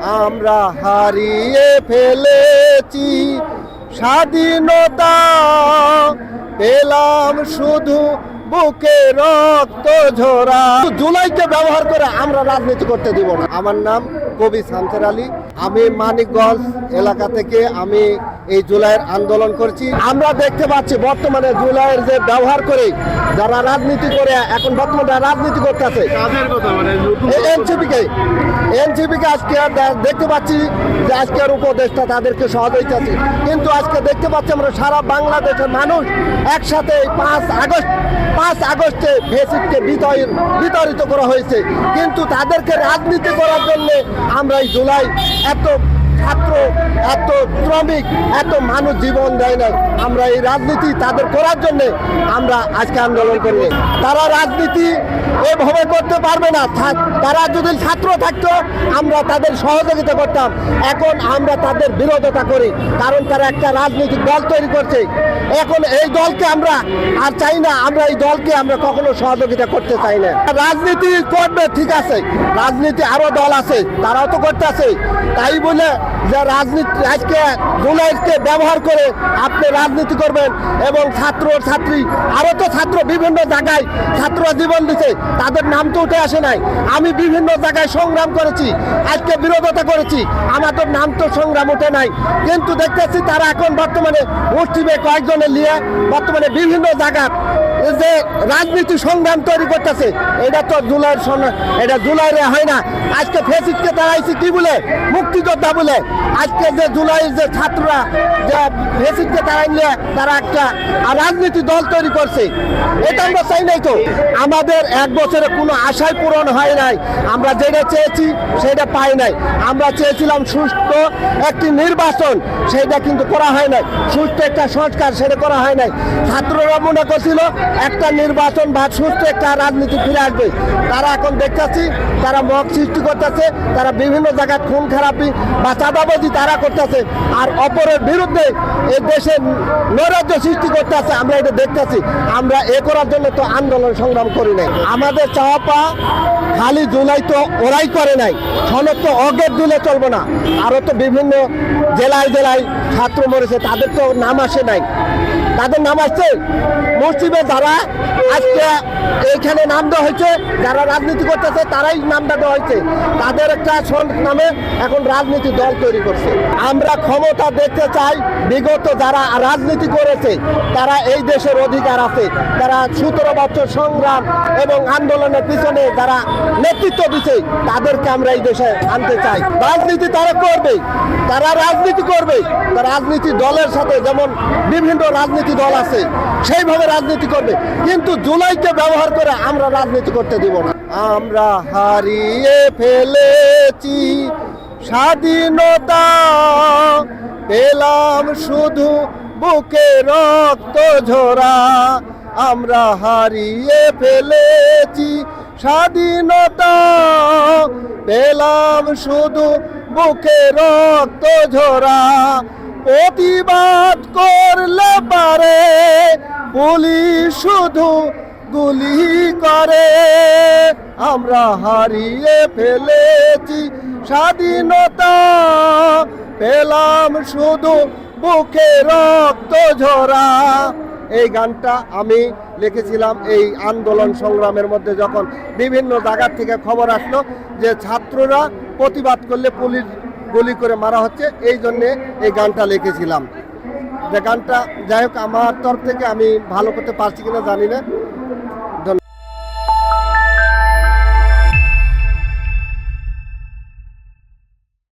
আমরা হারিয়ে ফেলেছি স্বাধীনতা, পেলাম শুধু বুকে রক্ত ঝরা। জুলাইকে ব্যবহার করে আমরা রাজনীতি করতে দিব না। আমার নাম কবি শামসের আলী, আমি মানিকগঞ্জ এলাকা থেকে আমি এই জুলাইয়ের আন্দোলন করছি। আমরা দেখতে পাচ্ছি বর্তমানে জুলাইয়ের যে ব্যবহার করে যারা রাজনীতি করে এখন বর্তমানে রাজনীতি করতেছে এনসিপিকে আজকে দেখতে পাচ্ছি যে আজকের উপদেষ্টা তাদেরকে সহযোগিতা আছে, কিন্তু আজকে দেখতে পাচ্ছি আমরা সারা বাংলাদেশের মানুষ একসাথে 5 আগস্টে ফেসিককে বিতরিত করা হয়েছে, কিন্তু তাদেরকে রাজনীতি করার জন্য আমরা এই জুলাই এত ছাত্র, এত শ্রমিক, এত মানুষ জীবন দেয় না। আমরা এই রাজনীতি তাদের করার জন্য আমরা আজকে আন্দোলন করি। তারা রাজনীতি এভাবে করতে পারবে না। তারা যদি ছাত্র থাকতো আমরা তাদের সহযোগিতা করতাম, এখন আমরা তাদের বিরোধিতা করি, কারণ তারা একটা রাজনৈতিক দল তৈরি করছে। এখন এই দলকে আমরা আর চাই না, আমরা এই দলকে আমরা কখনো সহযোগিতা করতে চাই না। রাজনীতি করবে ঠিক আছে, রাজনীতি আরো দল আছে তারাও তো করতে আছে, তাই বলে যে রাজনীতি আজকে জুলাইকে ব্যবহার করে আপনি রাজনীতি করবেন এবং ছাত্রী আরো তো ছাত্র বিভিন্ন জায়গায় ছাত্ররা জীবন দিচ্ছে, তাদের নাম তো উঠে আসে নাই। আমি বিভিন্ন জায়গায় সংগ্রাম করেছি, আজকে বিরোধিতা করেছি, আমাদের নাম তো সংগ্রাম উঠে নাই, কিন্তু দেখতেছি তারা এখন বর্তমানে মুষ্টিমে কয়েকজনে নিয়ে বর্তমানে বিভিন্ন জায়গায় যে রাজনীতি সংগ্রাম তৈরি করতেছে। এটা তো এটা জুলাইরে হয় না। আজকে ফেসিককে দাঁড়াইছে কি বলে, মুক্তিযোদ্ধা বলে। আজকে যে জুলাইয়ের যে ছাত্ররা যে ফেসিককে দাঁড়াইলে তারা একটা রাজনীতি দল তৈরি করছে, এটা আমরা চাই নাই। তো আমাদের 1 বছরে কোনো আশাই পূরণ হয় নাই। আমরা যেটা চেয়েছি সেটা পাই নাই। আমরা চেয়েছিলাম সুষ্ঠু একটি নির্বাচন, সেটা কিন্তু করা হয় নাই। সুষ্ঠু একটা সংস্কার সেটা করা হয় নাই। ছাত্ররা মনে করছিল একটা নির্বাচন বা সুষ্ঠু একটা রাজনীতি ফিরে আসবে। তারা এখন দেখতেছি তারা মক সৃষ্টি করতেছে, তারা বিভিন্ন জায়গায় খুন খারাপি বা চাঁদাবাজি তারা করতেছে, আর অপরের বিরুদ্ধে এই দেশে নৈরাজ্য সৃষ্টি করতেছে। আমরা এটা দেখতেছি। আমরা এ করার জন্য তো আন্দোলন সংগ্রাম করি নাই। আমাদের চাওয়া পাওয়া খালি জুলাই তো ওরাই করে নাই, সনদ তো অগেট দিলে চলবে না। আরও তো বিভিন্ন জেলায় ছাত্র মরেছে, তাদের তো নাম আসে নাই। তাদের নাম আসছে মুসলিমে যারা আজকে এইখানে নাম দেওয়া হয়েছে, যারা রাজনীতি করতেছে তারাই নামটা দেওয়া হয়েছে। তাদের একটা নামে এখন রাজনীতি দল তৈরি করছে। আমরা ক্ষমতা দেখতে চাই। বিগত যারা রাজনীতি করেছে তারা এই দেশের অধিকার আছে, তারা 17 বছর সংগ্রাম এবং আন্দোলনের পিছনে যারা নেতৃত্ব দিচ্ছে তাদেরকে আমরা এই দেশে আনতে চাই। রাজনীতি তারা করবে, তারা রাজনীতি করবে, তারা রাজনীতি দলের সাথে যেমন বিভিন্ন রাজনীতি দল আছে সেইভাবে রাজনীতি করবে, কিন্তু জুলাইকে ব্যবহার করে আমরা রাজনীতি করতে দিব না। আমরা হারিয়ে ফেলেছি স্বাধীনতা, পেলাম শুধু বুকে রক্ত ঝরা। আমরা হারিয়ে ফেলেছি স্বাধীনতা, পেলাম শুধু বুকে রক্ত ঝরা। প্রতিবাদ করলে পারে পুলিশ শুধু গুলি করে। আমরা হারিয়ে ফেলেছি স্বাধীনতা, পেলাম শুধু বুকে রক্ত ঝরা। এই গানটা আমি লিখেছিলাম এই আন্দোলন সংগ্রামের মধ্যে, যখন বিভিন্ন জায়গা থেকে খবর আসলো যে ছাত্ররা প্রতিবাদ করলে পুলিশ গুলি করে মারা হচ্ছে, এই জন্যে এই গানটা লিখেছিলাম। যে গানটা যাই হোক আমার তরফ থেকে আমি ভালো করতে পারছি কিনা জানি না,